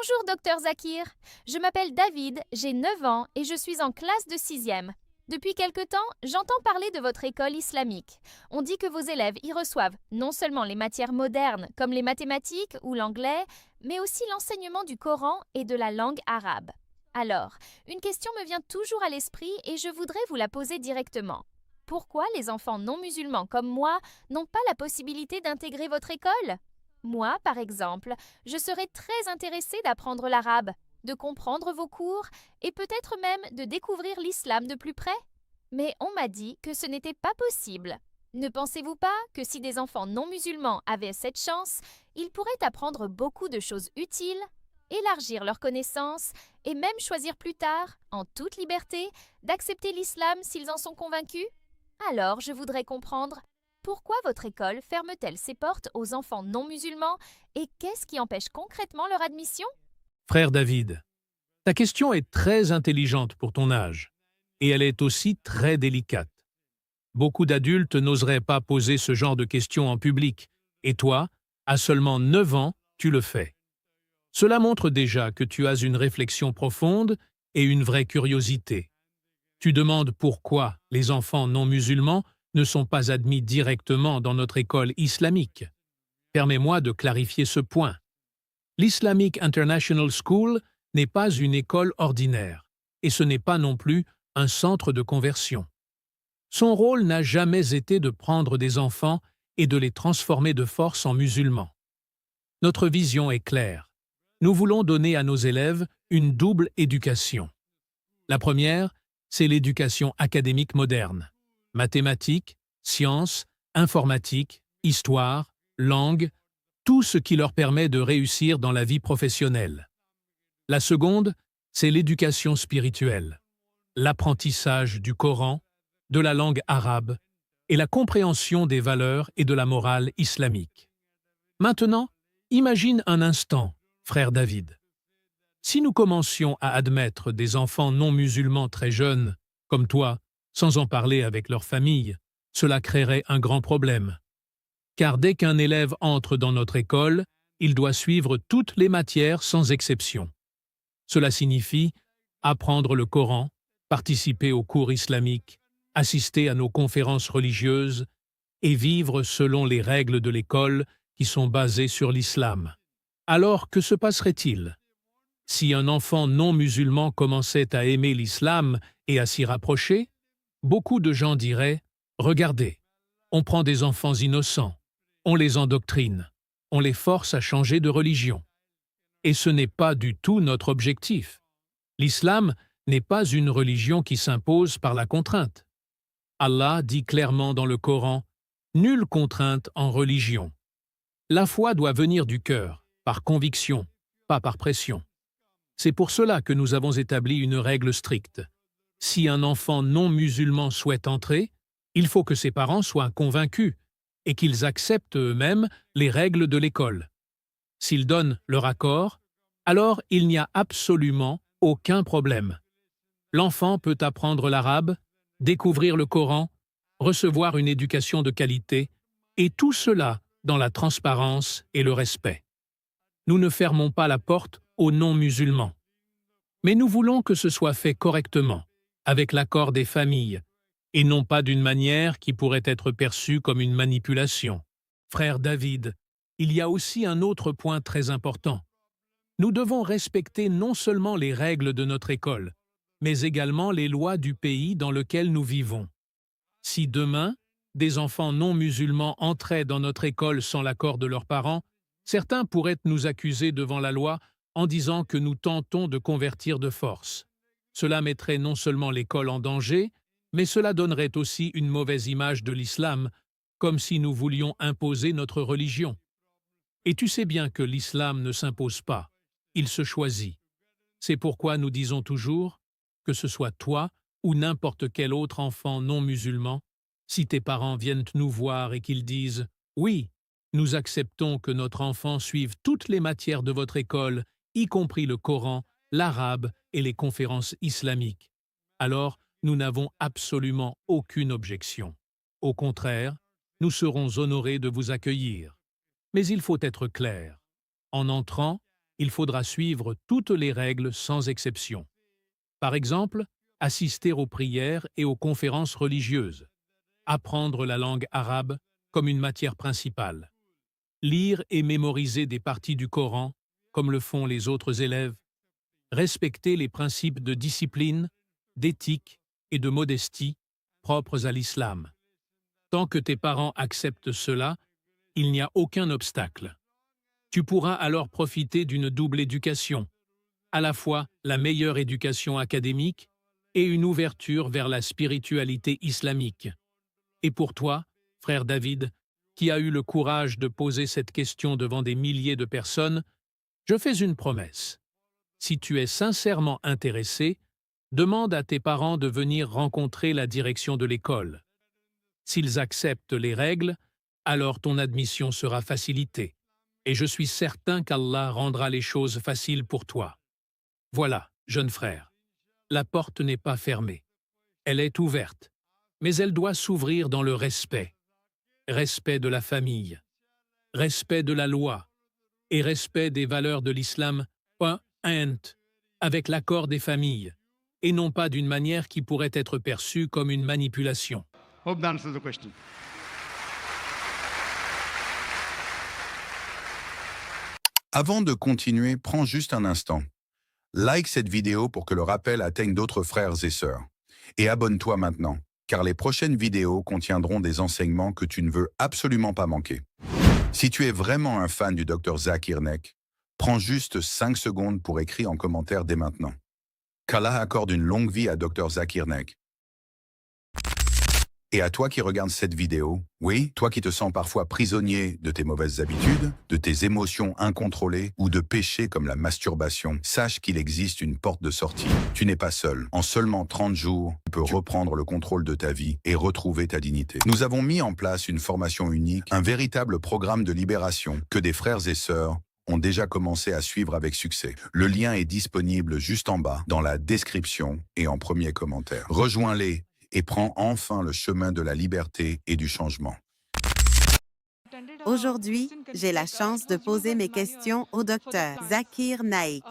Bonjour, docteur Zakir. Je m'appelle David, j'ai 9 ans et je suis en classe de 6e. Depuis quelque temps, j'entends parler de votre école islamique. On dit que vos élèves y reçoivent non seulement les matières modernes comme les mathématiques ou l'anglais, mais aussi l'enseignement du Coran et de la langue arabe. Alors, une question me vient toujours à l'esprit et je voudrais vous la poser directement. Pourquoi les enfants non musulmans comme moi n'ont pas la possibilité d'intégrer votre école? Moi, par exemple, je serais très intéressée d'apprendre l'arabe, de comprendre vos cours et peut-être même de découvrir l'islam de plus près. Mais on m'a dit que ce n'était pas possible. Ne pensez-vous pas que si des enfants non musulmans avaient cette chance, ils pourraient apprendre beaucoup de choses utiles, élargir leurs connaissances et même choisir plus tard, en toute liberté, d'accepter l'islam s'ils en sont convaincus? Alors, je voudrais comprendre pourquoi votre école ferme-t-elle ses portes aux enfants non musulmans et qu'est-ce qui empêche concrètement leur admission? Frère David, ta question est très intelligente pour ton âge, et elle est aussi très délicate. Beaucoup d'adultes n'oseraient pas poser ce genre de questions en public, et toi, à seulement 9 ans, tu le fais. Cela montre déjà que tu as une réflexion profonde et une vraie curiosité. Tu demandes pourquoi les enfants non musulmans ne sont pas admis directement dans notre école islamique. Permets-moi de clarifier ce point. L'Islamic International School n'est pas une école ordinaire, et ce n'est pas non plus un centre de conversion. Son rôle n'a jamais été de prendre des enfants et de les transformer de force en musulmans. Notre vision est claire. Nous voulons donner à nos élèves une double éducation. La première, c'est l'éducation académique moderne. Mathématiques, sciences, informatique, histoire, langue, tout ce qui leur permet de réussir dans la vie professionnelle. La seconde, c'est l'éducation spirituelle, l'apprentissage du Coran, de la langue arabe et la compréhension des valeurs et de la morale islamique. Maintenant, imagine un instant, frère David. Si nous commencions à admettre des enfants non musulmans très jeunes, comme toi, sans en parler avec leur famille, cela créerait un grand problème. Car dès qu'un élève entre dans notre école, il doit suivre toutes les matières sans exception. Cela signifie apprendre le Coran, participer aux cours islamiques, assister à nos conférences religieuses et vivre selon les règles de l'école qui sont basées sur l'islam. Alors, que se passerait-il? Si un enfant non musulman commençait à aimer l'islam et à s'y rapprocher, beaucoup de gens diraient « Regardez, on prend des enfants innocents, on les endoctrine, on les force à changer de religion. » Et ce n'est pas du tout notre objectif. L'islam n'est pas une religion qui s'impose par la contrainte. Allah dit clairement dans le Coran « Nulle contrainte en religion ». La foi doit venir du cœur, par conviction, pas par pression. C'est pour cela que nous avons établi une règle stricte. Si un enfant non musulman souhaite entrer, il faut que ses parents soient convaincus et qu'ils acceptent eux-mêmes les règles de l'école. S'ils donnent leur accord, alors il n'y a absolument aucun problème. L'enfant peut apprendre l'arabe, découvrir le Coran, recevoir une éducation de qualité, et tout cela dans la transparence et le respect. Nous ne fermons pas la porte aux non-musulmans. Mais nous voulons que ce soit fait correctement, avec l'accord des familles, et non pas d'une manière qui pourrait être perçue comme une manipulation. Frère David, il y a aussi un autre point très important. Nous devons respecter non seulement les règles de notre école, mais également les lois du pays dans lequel nous vivons. Si demain, des enfants non musulmans entraient dans notre école sans l'accord de leurs parents, certains pourraient nous accuser devant la loi en disant que nous tentons de convertir de force. Cela mettrait non seulement l'école en danger, mais cela donnerait aussi une mauvaise image de l'islam, comme si nous voulions imposer notre religion. Et tu sais bien que l'islam ne s'impose pas, il se choisit. C'est pourquoi nous disons toujours, que ce soit toi ou n'importe quel autre enfant non musulman, si tes parents viennent nous voir et qu'ils disent « Oui, nous acceptons que notre enfant suive toutes les matières de votre école, y compris le Coran, l'arabe et les conférences islamiques. » Alors, nous n'avons absolument aucune objection. Au contraire, nous serons honorés de vous accueillir. Mais il faut être clair. En entrant, il faudra suivre toutes les règles sans exception. Par exemple, assister aux prières et aux conférences religieuses, apprendre la langue arabe comme une matière principale, lire et mémoriser des parties du Coran, comme le font les autres élèves, respecter les principes de discipline, d'éthique et de modestie propres à l'islam. Tant que tes parents acceptent cela, il n'y a aucun obstacle. Tu pourras alors profiter d'une double éducation, à la fois la meilleure éducation académique et une ouverture vers la spiritualité islamique. Et pour toi, frère David, qui a eu le courage de poser cette question devant des milliers de personnes, je fais une promesse. Si tu es sincèrement intéressé, demande à tes parents de venir rencontrer la direction de l'école. S'ils acceptent les règles, alors ton admission sera facilitée, et je suis certain qu'Allah rendra les choses faciles pour toi. Voilà, jeune frère, la porte n'est pas fermée. Elle est ouverte, mais elle doit s'ouvrir dans le respect. Respect de la famille, respect de la loi et respect des valeurs de l'islam, avec l'accord des familles, et non pas d'une manière qui pourrait être perçue comme une manipulation. Hope that answers the question. Avant de continuer, prends juste un instant. Like cette vidéo pour que le rappel atteigne d'autres frères et sœurs. Et abonne-toi maintenant, car les prochaines vidéos contiendront des enseignements que tu ne veux absolument pas manquer. Si tu es vraiment un fan du Dr Zakir Naik, prends juste 5 secondes pour écrire en commentaire dès maintenant. Qu'Allah accorde une longue vie à Dr Zakir Naik. Et à toi qui regardes cette vidéo, oui, toi qui te sens parfois prisonnier de tes mauvaises habitudes, de tes émotions incontrôlées ou de péchés comme la masturbation, sache qu'il existe une porte de sortie. Tu n'es pas seul. En seulement 30 jours, tu peux reprendre le contrôle de ta vie et retrouver ta dignité. Nous avons mis en place une formation unique, un véritable programme de libération que des frères et sœurs ont déjà commencé à suivre avec succès. Le lien est disponible juste en bas, dans la description et en premier commentaire. Rejoins-les et prends enfin le chemin de la liberté et du changement. Aujourd'hui, j'ai la chance de poser mes questions au docteur Zakir Naik.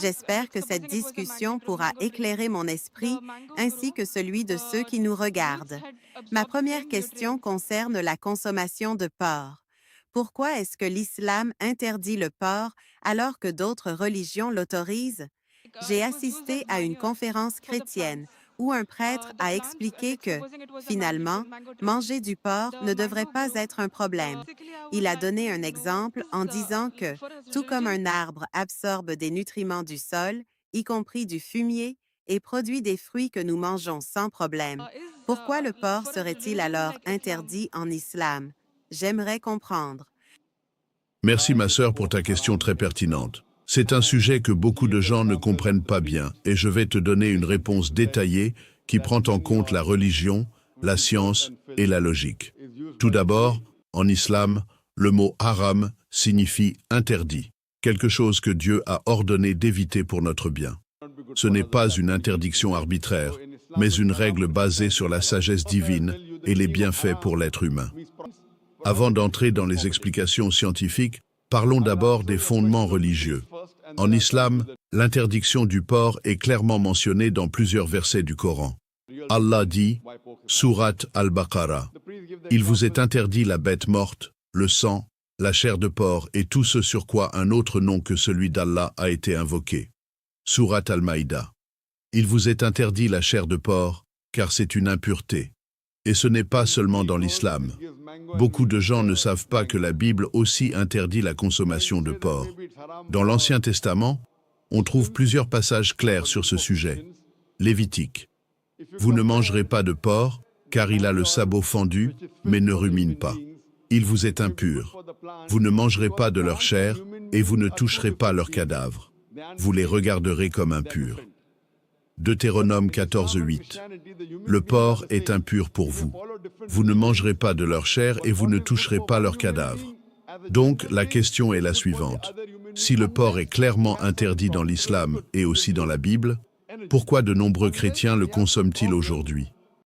J'espère que cette discussion pourra éclairer mon esprit ainsi que celui de ceux qui nous regardent. Ma première question concerne la consommation de porc. Pourquoi est-ce que l'islam interdit le porc alors que d'autres religions l'autorisent? J'ai assisté à une conférence chrétienne où un prêtre a expliqué que, finalement, manger du porc ne devrait pas être un problème. Il a donné un exemple en disant que, tout comme un arbre absorbe des nutriments du sol, y compris du fumier, et produit des fruits que nous mangeons sans problème, pourquoi le porc serait-il alors interdit en islam? J'aimerais comprendre. Merci ma sœur pour ta question très pertinente. C'est un sujet que beaucoup de gens ne comprennent pas bien et je vais te donner une réponse détaillée qui prend en compte la religion, la science et la logique. Tout d'abord, en islam, le mot haram signifie interdit, quelque chose que Dieu a ordonné d'éviter pour notre bien. Ce n'est pas une interdiction arbitraire, mais une règle basée sur la sagesse divine et les bienfaits pour l'être humain. Avant d'entrer dans les explications scientifiques, parlons d'abord des fondements religieux. En islam, l'interdiction du porc est clairement mentionnée dans plusieurs versets du Coran. Allah dit, Sourate Al-Baqarah, « Il vous est interdit la bête morte, le sang, la chair de porc et tout ce sur quoi un autre nom que celui d'Allah a été invoqué. » Sourate Al-Maïda, « Il vous est interdit la chair de porc, car c'est une impureté. » Et ce n'est pas seulement dans l'islam. Beaucoup de gens ne savent pas que la Bible aussi interdit la consommation de porc. Dans l'Ancien Testament, on trouve plusieurs passages clairs sur ce sujet. Lévitique. Vous ne mangerez pas de porc, car il a le sabot fendu, mais ne rumine pas. Il vous est impur. Vous ne mangerez pas de leur chair, et vous ne toucherez pas leurs cadavres. Vous les regarderez comme impurs. Deutéronome 14:8. Le porc est impur pour vous. Vous ne mangerez pas de leur chair et vous ne toucherez pas leurs cadavres. Donc, la question est la suivante. Si le porc est clairement interdit dans l'islam et aussi dans la Bible, pourquoi de nombreux chrétiens le consomment-ils aujourd'hui?